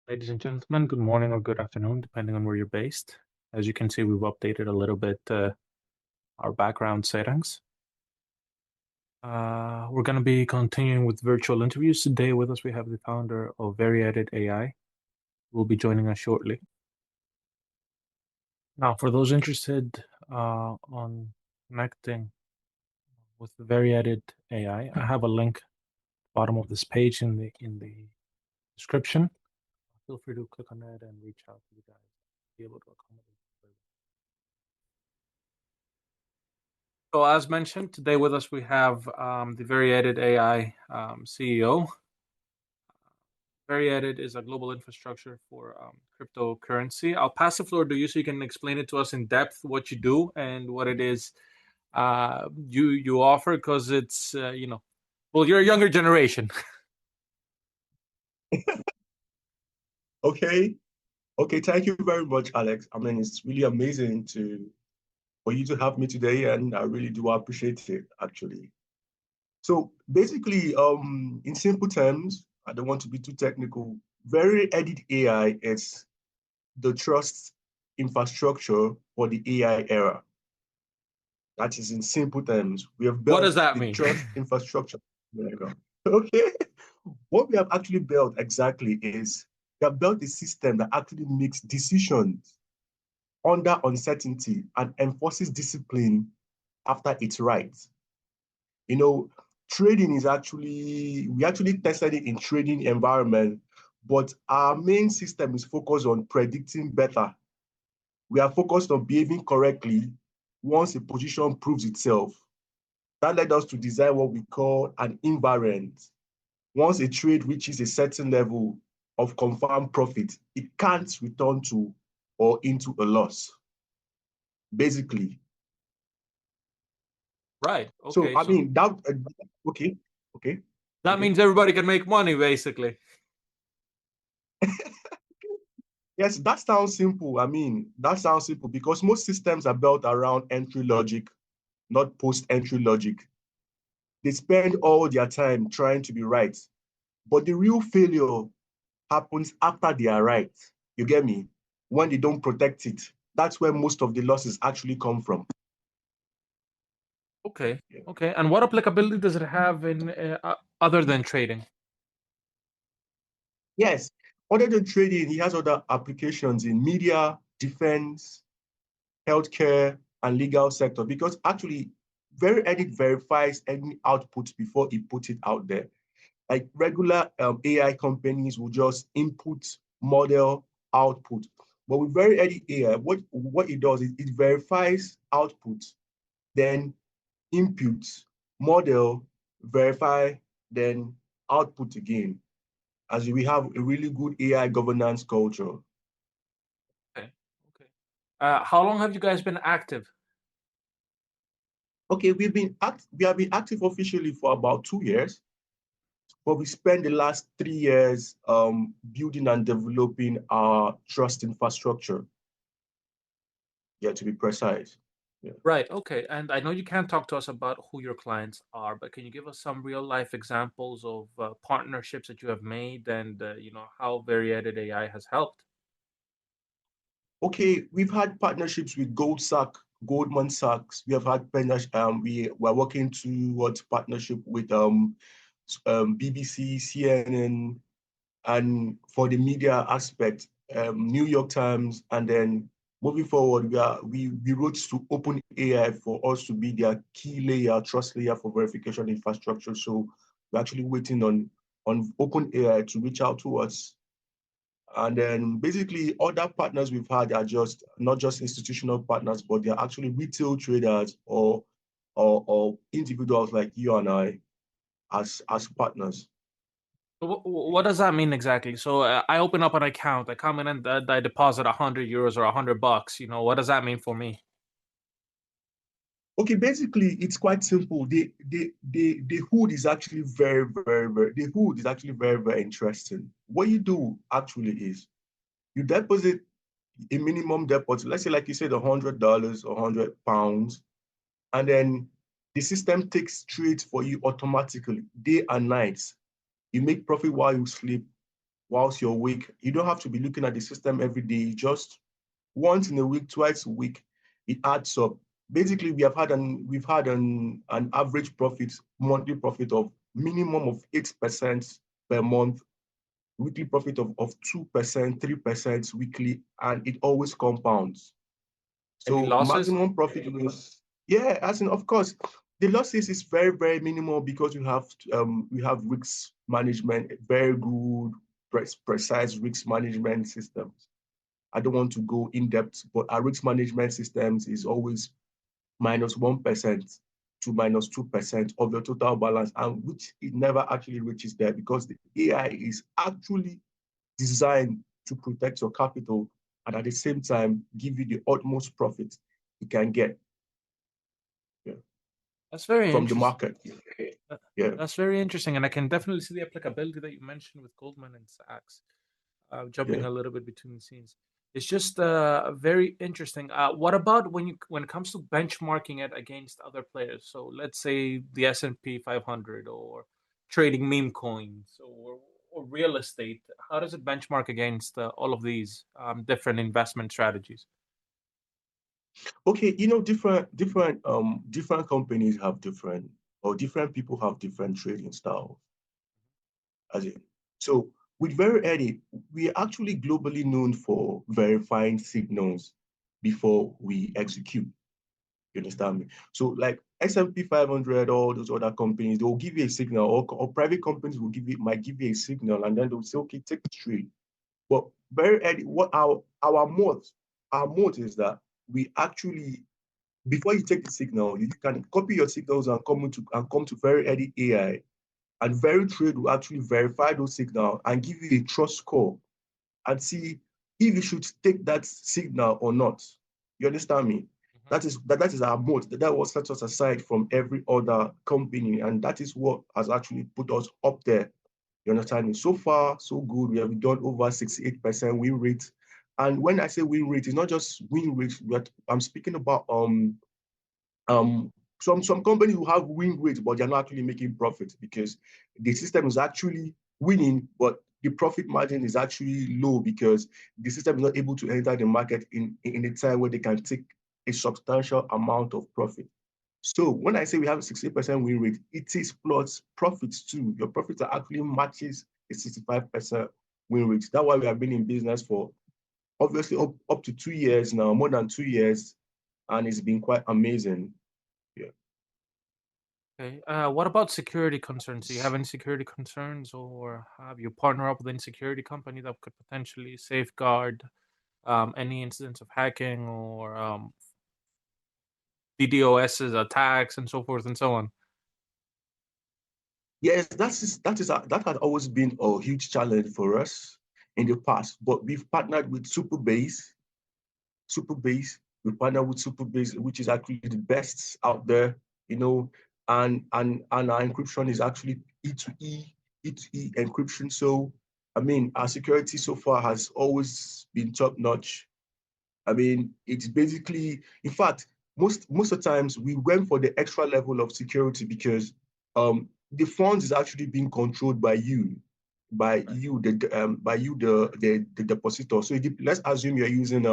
Ladies and gentlemen, good morning or good afternoon, depending on where you're based. As you can see, we've updated a little bit our background settings. We're going to be continuing with virtual interviews. Today with us, we have the founder of VeriEdit AI, who will be joining us shortly. Now, for those interested on connecting with the VeriEdit AI, I have a link at the bottom of this page in the description. Feel free to click on it and reach out to the guys. Be able to accommodate. So as mentioned, today with us we have the VeriEdit AI CEO. VeriEdit is a global infrastructure for cryptocurrency. I'll pass the floor to you so you can explain it to us in depth what you do and what it is you offer, because it's well, you're a younger generation. Okay. Okay. Thank you very much, Alex. I mean, it's really amazing for you to have me today, and I really do appreciate it, actually. So basically, in simple terms, I don't want to be too technical. VeriEdit AI is the trust infrastructure for the AI era. That is in simple terms. We have What does built that the mean? trust infrastructure. There you go. Okay. What we have actually built exactly is we have built a system that actually makes decisions under uncertainty and enforces discipline after it's right. You know, trading is we actually tested it in trading environment, but our main system is focused on predicting better. We are focused on behaving correctly once a position proves itself. That led us to design what we call an invariant. Once a trade reaches a certain level of confirmed profit, it can't return to or into a loss, basically. Right. So, Okay. I So mean, okay, okay, that okay. means everybody can make money, basically. Yes, that sounds simple. I mean, that sounds simple because most systems are built around entry logic, not post-entry logic. They spend all their time trying to be right, but the real failure happens after they are right. You get me? When they don't protect it, that's where most of the losses actually come from. Okay. Yeah. Okay. And what applicability does it have in other than trading? Yes, other than trading, he has other applications in media, defense, healthcare, and legal sector because actually VeriEdit verifies any output before it puts it out there. Like regular AI companies will just input, model, output. But with VeriEdit AI, what it does is it verifies output, then inputs, model, verify, then output again. As we have a really good AI governance culture. Okay. Okay. How long have you guys been active? Okay, we have been active officially for about 2 years, but we spent the last 3 years building and developing our trust infrastructure. Yeah, to be precise. Yeah. Right. Okay. And I know you can't talk to us about who your clients are, but can you give us some real life examples of partnerships that you have made and how VeriEdit AI has helped? Okay, we've had partnerships with Goldman Sachs. We have had we were working towards partnership with BBC, CNN, and for the media aspect, New York Times, and then moving forward, we wrote to Open AI for us to be their key layer, trust layer for verification infrastructure. So we're actually waiting on Open AI to reach out to us. And then basically other partners we've had are just not just institutional partners, but they're actually retail traders or individuals like you and I as partners. So what does that mean exactly? So I open up an account, I come in and I deposit €100 or $100. What does that mean for me? Okay, basically it's quite simple. The hood is actually the hood is actually very interesting. What you do actually is you deposit a minimum deposit, let's say like you said, $100 or £100, and then the system takes trades for you automatically, day and night. You make profit while you sleep. whilst you're awake. You don't have to be looking at the system every day. Just once in a week, twice a week, it adds up. Basically, we've had an average profit, monthly profit of minimum of 8% per month, weekly profit of 2%, 3% weekly, and it always compounds. Any So losses? maximum profit was, yeah, as in, of course, the losses is very, very minimal because we have risk management, very good, precise risk management systems. I don't want to go in depth, but our risk management systems is always -1% to -2% of the total balance, and which it never actually reaches there because the AI is actually designed to protect your capital and at the same time give you the utmost profit you can get, yeah, That's very from the interesting. market. Uh, Yeah, That's very interesting, and I can definitely see the applicability that you mentioned with Goldman and Sachs. Jumping yeah. a little bit between the scenes, it's just very interesting. What about when it comes to benchmarking it against other players? So let's say the S&P 500 or trading meme coins or real estate. How does it benchmark against all of these different investment strategies? Okay, different companies have different, or different people have different trading styles. As in, so with VeriEdit, we are actually globally known for verifying signals before we execute. You understand me? So like S&P 500, all those other companies, they will give you a signal, or private companies might give you a signal, and then they'll say, okay, take the trade. But what our mode is that we actually, before you take the signal, you can copy your signals and come to VeriEdit AI, and VeriTrade will actually verify those signals and give you a trust score and see if you should take that signal or not. You understand me? Mhm. That is our mode. That what sets us aside from every other company, and that is what has actually put us up there. You understand me? So far, so good. We have done over 68% win rate. And when I say win rate, it's not just win rate, but I'm speaking about um some companies will have win rates, but they're not actually making profit because the system is actually winning, but the profit margin is actually low because the system is not able to enter the market in a time where they can take a substantial amount of profit. So when I say we have a 60% win rate, it is plus profits too. Your profits are actually matches a 65% win rate. That's why we have been in business for obviously up to 2 years now, more than 2 years, and it's been quite amazing. Yeah. Okay. What about security concerns? Do you have any security concerns, or have you partner up with any security company that could potentially safeguard any incidents of hacking or DDoS's attacks and so forth and so on? Yes, that has always been a huge challenge for us in the past. But we've partnered with Superbase. We partnered with Superbase, which is actually the best out there, you know, and our encryption is actually E2E encryption. So I mean, our security so far has always been top notch. I mean, it's basically, in fact, most of the times we went for the extra level of security because the funds is actually being controlled by you, the depositor. So let's assume you're using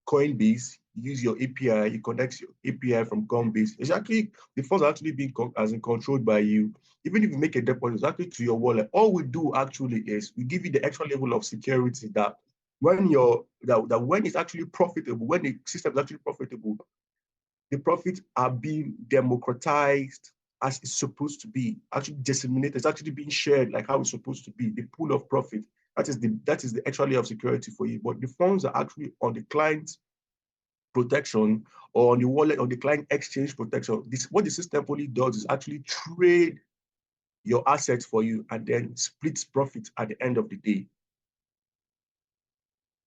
Coinbase, you use your API, you connect your API from Coinbase. It's actually the funds are actually being controlled by you. Even if you make a deposit, it's actually to your wallet. All we do actually is we give you the extra level of security that when it's actually profitable, when the system is actually profitable, the profits are being democratized as it's supposed to be, actually disseminated, it's actually being shared like how it's supposed to be. The pool of profit, that is the extra layer of security for you. But the funds are actually on the client protection or on the wallet or the client exchange protection. What the system only does is actually trade your assets for you and then splits profit at the end of the day.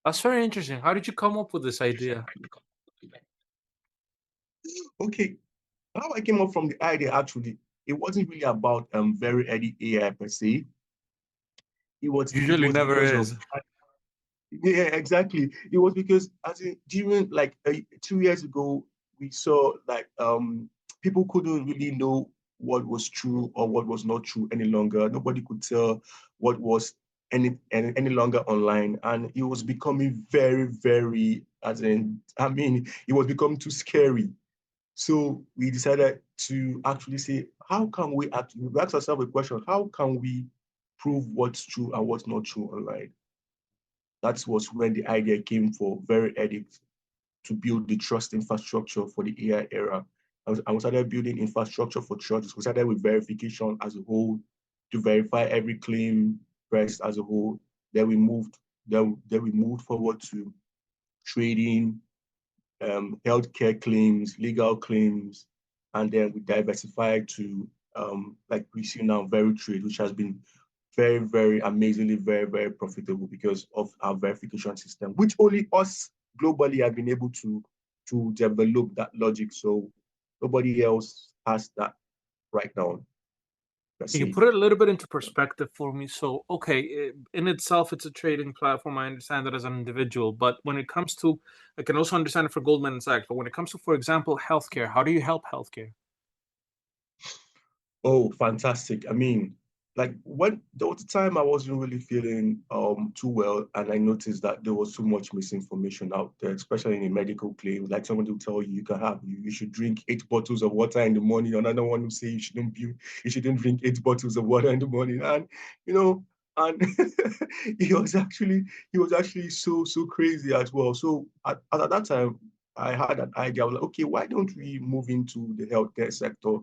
That's very interesting. How did you come up with this idea? Okay, how I came up from the idea actually, it wasn't really about VeriEdit AI per se. It Usually was never because of is. yeah, exactly. It was because as in during like 2 years ago, we saw like people couldn't really know what was true or what was not true any longer. Nobody could tell what was any longer online, and it was becoming very, very, it was becoming too scary. So we decided to actually say, how can we ask ourselves a question, how can we prove what's true and what's not true online? That was when the idea came for VeriEdit to build the trust infrastructure for the AI era. And we started building infrastructure for trust. We started with verification as a whole to verify every claim pressed as a whole. Then we moved forward to trading, healthcare claims, legal claims, and then we diversified to like we see now, VeriTrade, which has been very, very amazingly, very, very profitable because of our verification system, which only us globally have been able to develop that logic. So nobody else has that right now. Can you put it a little bit into perspective for me? So, okay, in itself, it's a trading platform. I understand that as an individual, but when it comes to, I can also understand it for Goldman Sachs. But when it comes to, for example, healthcare, how do you help healthcare? Oh, fantastic. I mean, like when there was a time I wasn't really feeling too well, and I noticed that there was so much misinformation out there, especially in a medical claim. Like someone will tell you you should drink 8 bottles of water in the morning. Another one will say you shouldn't drink 8 bottles of water in the morning. And you know, and he was actually so crazy as well. So at that time I had an idea. I was like, okay, why don't we move into the healthcare sector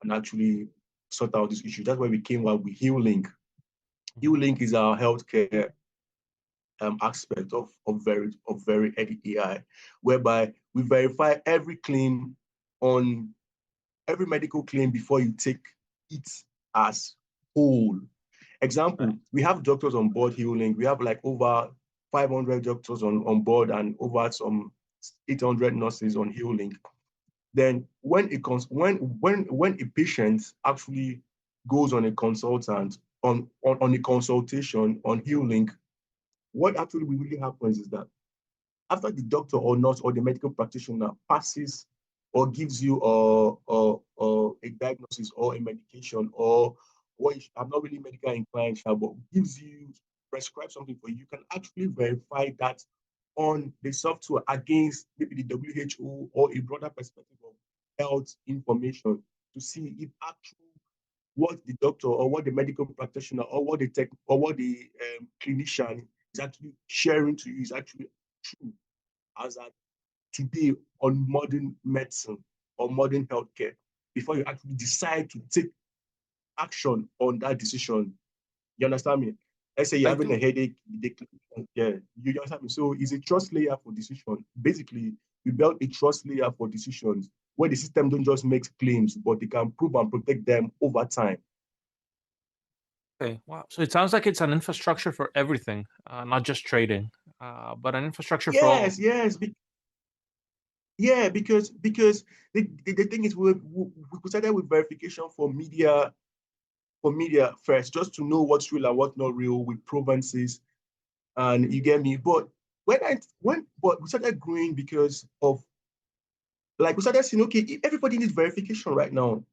and actually sort out this issue? That's why we came out with HealLink. HealLink is our healthcare aspect of VeriEdit AI, whereby we verify every claim on every medical claim before you take it as whole. Example, Right. we have doctors on board HealLink. We have like over 500 doctors on board and over some 800 nurses on HealLink. Then when a patient actually goes on a consultant on a consultation on HealLink, what actually really happens is that after the doctor or nurse or the medical practitioner passes or gives you a diagnosis or a medication, or what I'm not really medical inclined, but gives you prescribe something for you, you can actually verify that on the software against maybe the WHO or a broader perspective of health information to see if actually what the doctor or what the medical practitioner or what the tech or what the clinician is actually sharing to you is actually true as at today on modern medicine or modern healthcare before you actually decide to take action on that decision. You understand me? Let's say you're I having a do. headache, yeah, you understand me? So it's a trust layer for decision. Basically, we built a trust layer for decisions where the system don't just make claims, but they can prove and protect them over time. Okay, wow. So it sounds like it's an infrastructure for everything, not just trading, but an infrastructure for all. Yes, yes, yeah, because the thing is we started with verification for media first, just to know what's real and what's not real with provenances, and you get me. But but we started growing because of like we started seeing, okay, everybody needs verification right now,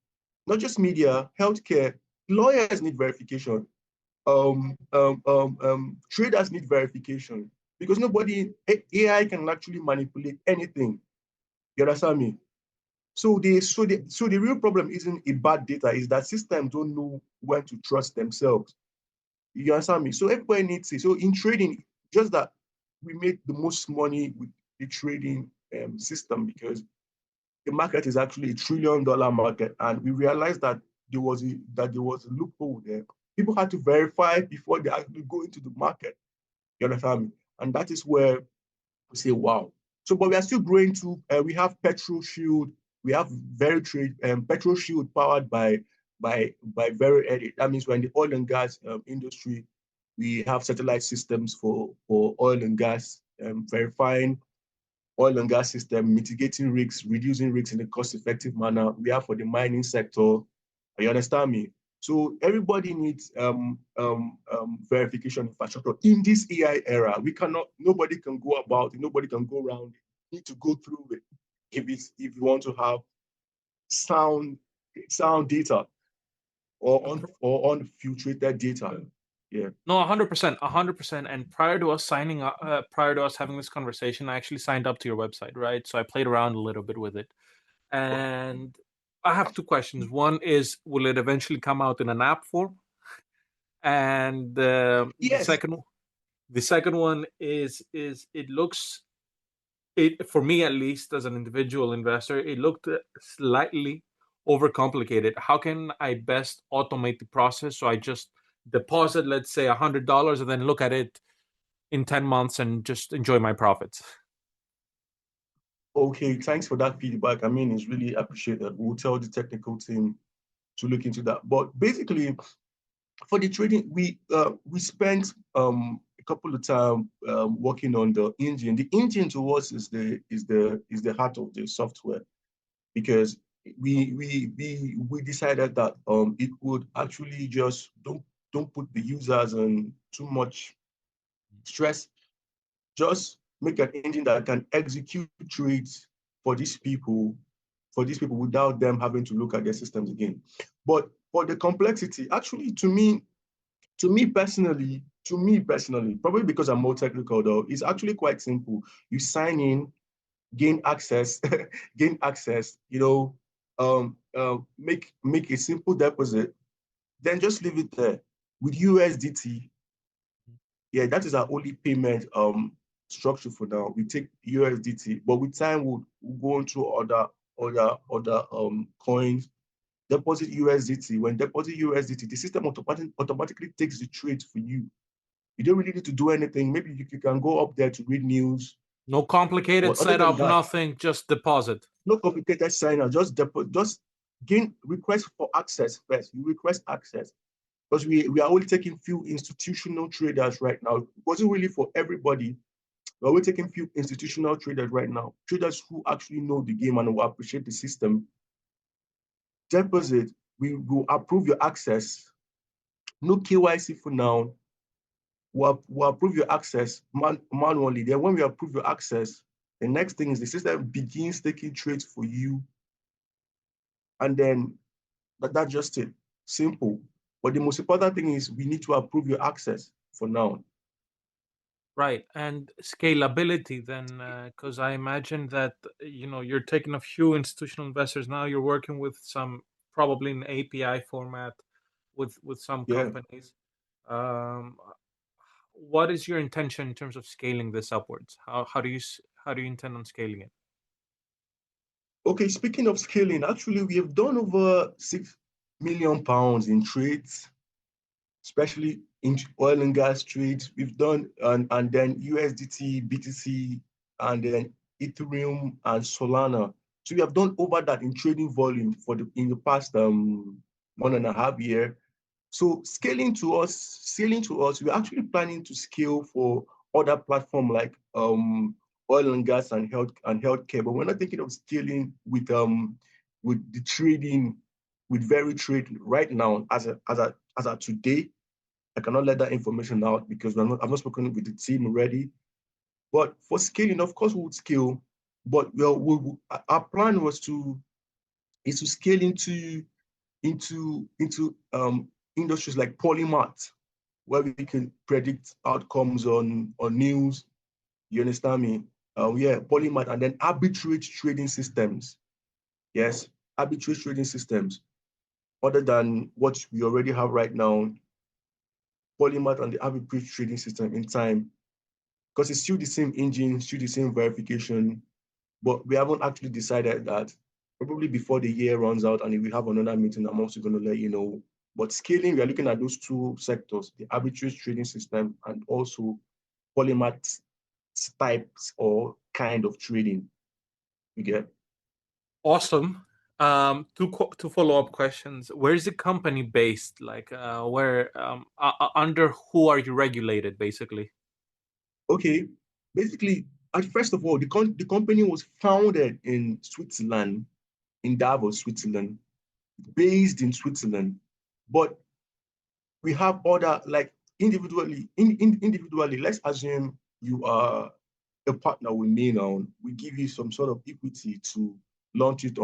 not just media, healthcare, lawyers need verification, traders need verification because AI can actually manipulate anything. You understand me? So the real problem isn't a bad data, is that systems don't know when to trust themselves. You understand me? So everybody needs it. So in trading, just that we made the most money with the trading system because the market is actually $1 trillion market, and we realized that there was a loophole there. People had to verify before they actually go into the market. You understand me? And that is where we say, wow. So, but we are still growing to. We have Petrol Shield. We have VeriTrade, Petrol Shield powered by VeriEdit. That means we're in the oil and gas industry. We have satellite systems for oil and gas, verifying oil and gas system, mitigating risks, reducing risks in a cost-effective manner. We have for the mining sector. You understand me? So everybody needs verification infrastructure in this AI era. Nobody can go about it, nobody can go around it. You need to go through it if you want to have sound data or unfiltrated data. Yeah. No, 100%, 100%. And prior to us signing up, prior to us having this conversation, I actually signed up to your website, right? So I played around a little bit with it, and I have two questions. One is, will it eventually come out in an app form? And Yes. the second one is it looks, it, for me at least as an individual investor, it looked slightly overcomplicated. How can I best automate the process so I just deposit, let's say, $100 and then look at it in 10 months and just enjoy my profits? Okay, thanks for that feedback. I mean, it's really appreciated. We'll tell the technical team to look into that. But basically, for the trading, we spent a couple of time working on the engine. The engine to us is the heart of the software, because we decided that it would actually just don't put the users on too much stress. Just make an engine that can execute trades for these people, without them having to look at their systems again. But for the complexity, actually, to me personally, probably because I'm more technical though, it's actually quite simple. You sign in, gain access, gain access, make a simple deposit, then just leave it there. With USDT, yeah, that is our only payment structure for now. We take USDT, but with time we'll go into other coins. Deposit USDT. When deposit USDT, the system automatically takes the trade for you. You don't really need to do anything. Maybe you can go up there to read news, No complicated but other than setup, that, nothing, just deposit. no complicated sign up. Just gain request for access first. You request access, because we are only taking few institutional traders right now. It wasn't really for everybody. We're only taking few institutional traders right now, traders who actually know the game and will appreciate the system. Deposit, we will approve your access. No KYC for now. We'll approve your access manually. Then when we approve your access, the next thing is the system begins taking trades for you. And then that's just it. Simple. But the most important thing is we need to approve your access for now. Right. And scalability then, because I imagine that, you're taking a few institutional investors now, you're working with some, probably in API format with some Yeah. companies. Um, what is your intention in terms of scaling this upwards? How do you intend on scaling it? Okay, speaking of scaling, actually we have done over £6 million in trades, especially in oil and gas trades. We've done and then USDT, BTC, and then Ethereum and Solana. So we have done over that in trading volume in the past 1.5 years. So scaling to us, we're actually planning to scale for other platforms like oil and gas and healthcare, but we're not thinking of scaling with the trading with VeriTrade right now as a today. I cannot let that information out because I've not spoken with the team already. But for scaling, of course, we would scale. But our plan is to scale into industries like polymath, where we can predict outcomes on news. You understand me? Yeah, polymath, and then arbitrage trading systems. Yes, arbitrage trading systems. Other than what we already have right now, polymath and the arbitrage trading system in time, because it's still the same engine, still the same verification, but we haven't actually decided that. Probably before the year runs out and if we have another meeting, I'm also going to let you know. But scaling, we are looking at those two sectors, the arbitrage trading system and also polymath types or kind of trading. You get? Awesome. Two follow-up questions. Where is the company based? Like, where under who are you regulated, basically? Okay. Basically, first of all, the company was founded in Switzerland, in Davos, Switzerland, based in Switzerland. But we have other, like individually, let's assume you are a partner with me now. We give you some sort of equity to launch it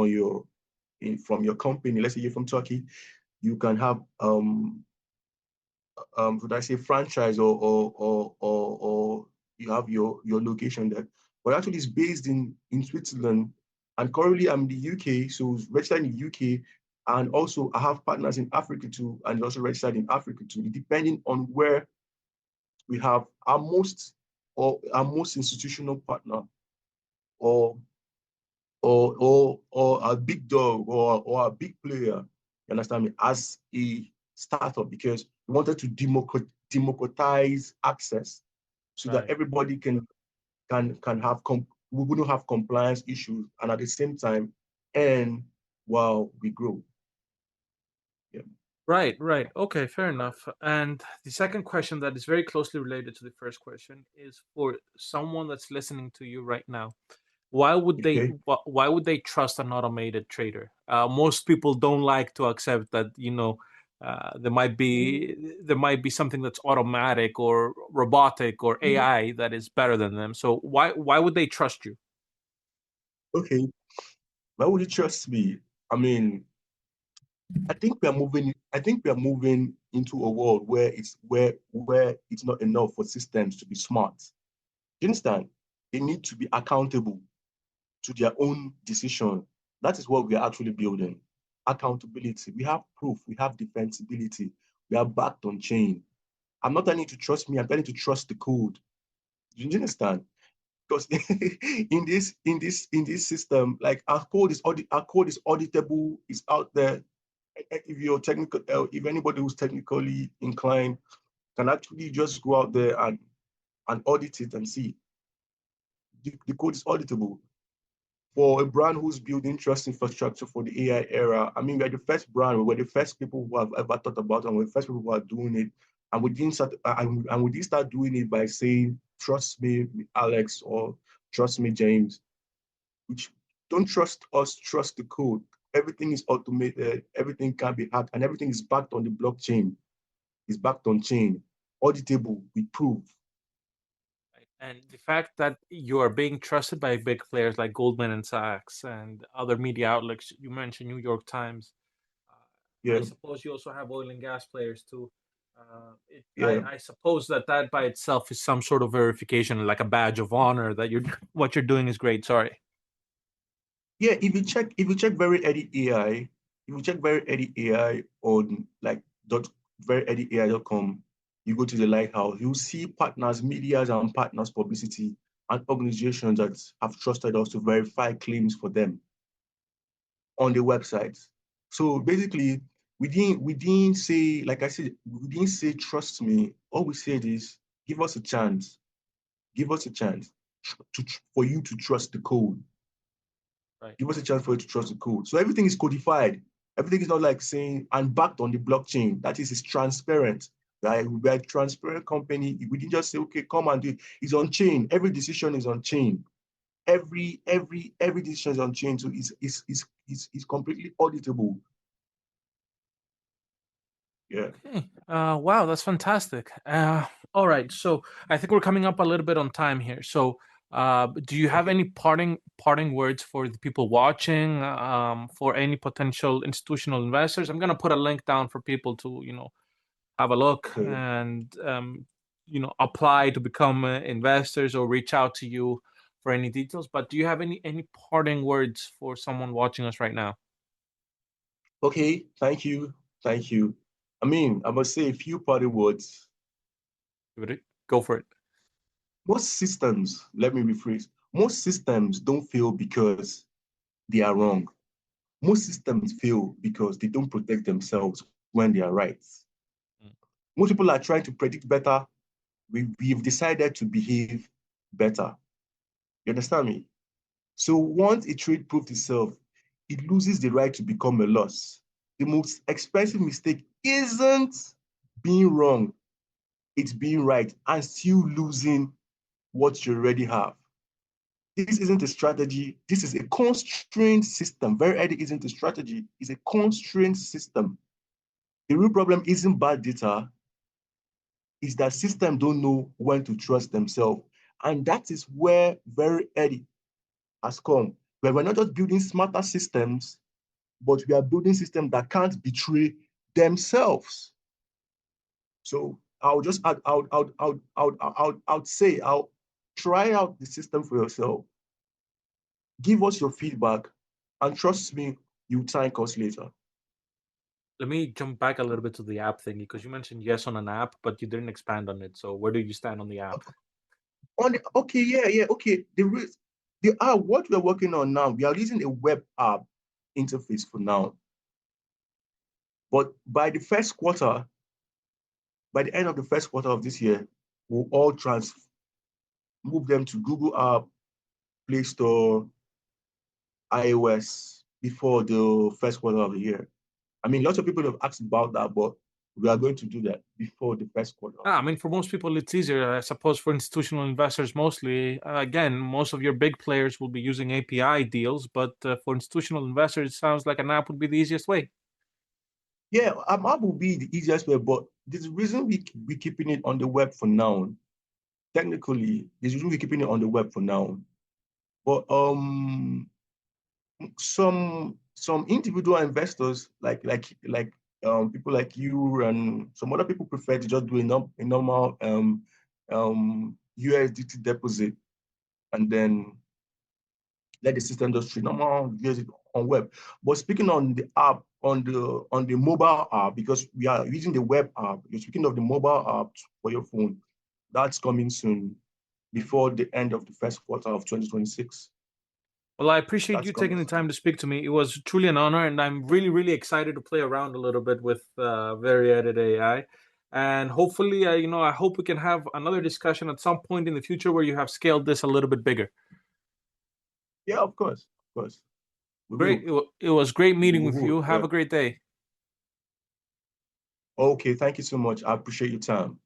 from your company. Let's say you're from Turkey, you can have should I say franchise or you have your location there. But actually it's based in Switzerland. And currently I'm in the UK, so it's registered in the UK. And also I have partners in Africa too, and also registered in Africa too, depending on where we have our most institutional partner or or a big dog or a big player, you understand me, as a startup, because we wanted to democratize access so that Right. everybody can have we wouldn't have compliance issues, and at the same time, and while we grow. Yeah. Right, right. Okay, fair enough. And the second question that is very closely related to the first question is for someone that's listening to you right now. Okay. Why would they trust an automated trader? Most people don't like to accept that, there might be something that's automatic or robotic or AI that is better than them. So why would they trust you? Okay. Why would you trust me? I mean, I think we are moving into a world where it's not enough for systems to be smart. You understand? They need to be accountable to their own decision. That is what we are actually building. Accountability. We have proof. We have defensibility. We are backed on chain. I'm not telling you to trust me. I'm telling you to trust the code. Do you understand? Because in this system, like our code is auditable. It's out there. If you're technical, if anybody who's technically inclined can actually just go out there and audit it and see the code is auditable. For a brand who's building trust infrastructure for the AI era, I mean, we're the first brand, we're the first people who have ever thought about it, and we're the first people who are doing it. And we didn't start doing it by saying, trust me, Alex, or trust me, James. Which don't trust us, trust the code. Everything is automated, everything can be hacked, and everything is backed on the blockchain. It's backed on chain, auditable, we prove. Right? And the fact that you are being trusted by big players like Goldman and Sachs and other media outlets, you mentioned New York Times. I Yeah, suppose you also have oil and gas players too. yeah. I suppose that that by itself is some sort of verification, like a badge of honor that you're what you're doing is great. Sorry. Yeah, if you check VeriEdit AI, if you check VeriEdit AI on like .verieditai.com, you go to the lighthouse, you'll see partners, medias and partners publicity and organizations that have trusted us to verify claims for them on the website. So basically, we didn't say, like I said, we didn't say trust me. All we said is give us a chance. Give us a chance for you to trust the code. Right. Give us a chance for you to trust the code. So everything is codified. Everything is not like saying and backed on the blockchain. That is, it's transparent. Right? We're a transparent company. We didn't just say, okay, come and do it. It's on chain. Every decision is on chain. Every decision is on chain. So it's completely auditable. Yeah. Okay. Wow, that's fantastic. All right. So I think we're coming up a little bit on time here. So, do you have Okay. any parting words for the people watching? For any potential institutional investors? I'm gonna put a link down for people to have a look Okay. and apply to become investors or reach out to you for any details. But do you have any parting words for someone watching us right now? Okay. Thank you. Thank you. I mean, I must say a few party words. Go for it. Most systems, let me rephrase, most systems don't fail because they are wrong. Most systems fail because they don't protect themselves when they are right. Mm. Most people are trying to predict better. We've decided to behave better. You understand me? So once a trade proves itself, it loses the right to become a loss. The most expensive mistake isn't being wrong, it's being right and still losing what you already have. This isn't a strategy. This is a constrained system. VeriEdit isn't a strategy. It's a constrained system. The real problem isn't bad data. It's that systems don't know when to trust themselves. And that is where VeriEdit has come. Where we're not just building smarter systems, but we are building systems that can't betray themselves. So I'd say I'll try out the system for yourself. Give us your feedback, and trust me, you thank us later. Let me jump back a little bit to the app thing because you mentioned yes on an app, but you didn't expand on it. So where do you stand on the app? Okay, yeah, okay. The app, what we're working on now, we are using a web app interface for now. But by the end of the first quarter of this year, we'll all move them to Google App, Play Store, iOS before the first quarter of the year. I mean, lots of people have asked about that, but we are going to do that before the first quarter. I mean, for most people, it's easier. I suppose for institutional investors, mostly, again, most of your big players will be using API deals, but for institutional investors, it sounds like an app would be the easiest way. Yeah, app will be the easiest way, but there's a reason we're keeping it on the web for now. Technically, there's a reason we're keeping it on the web for now. But some individual investors people like you and some other people prefer to just do a normal USDT deposit and then let the system just treat normal use it on web. But speaking on the app, on the mobile app, because we are using the web app, you're speaking of the mobile app for your phone, that's coming soon before the end of the first quarter of 2026. Well, I appreciate That's you coming taking the soon. time to speak to me. It was truly an honor, and I'm really, really excited to play around a little bit with VeriEdit AI. And hopefully, I hope we can have another discussion at some point in the future where you have scaled this a little bit bigger. Yeah, of course, of course. We Great. will. It was great We meeting with will. you. Have a great day. Okay, thank you so much. I appreciate your time.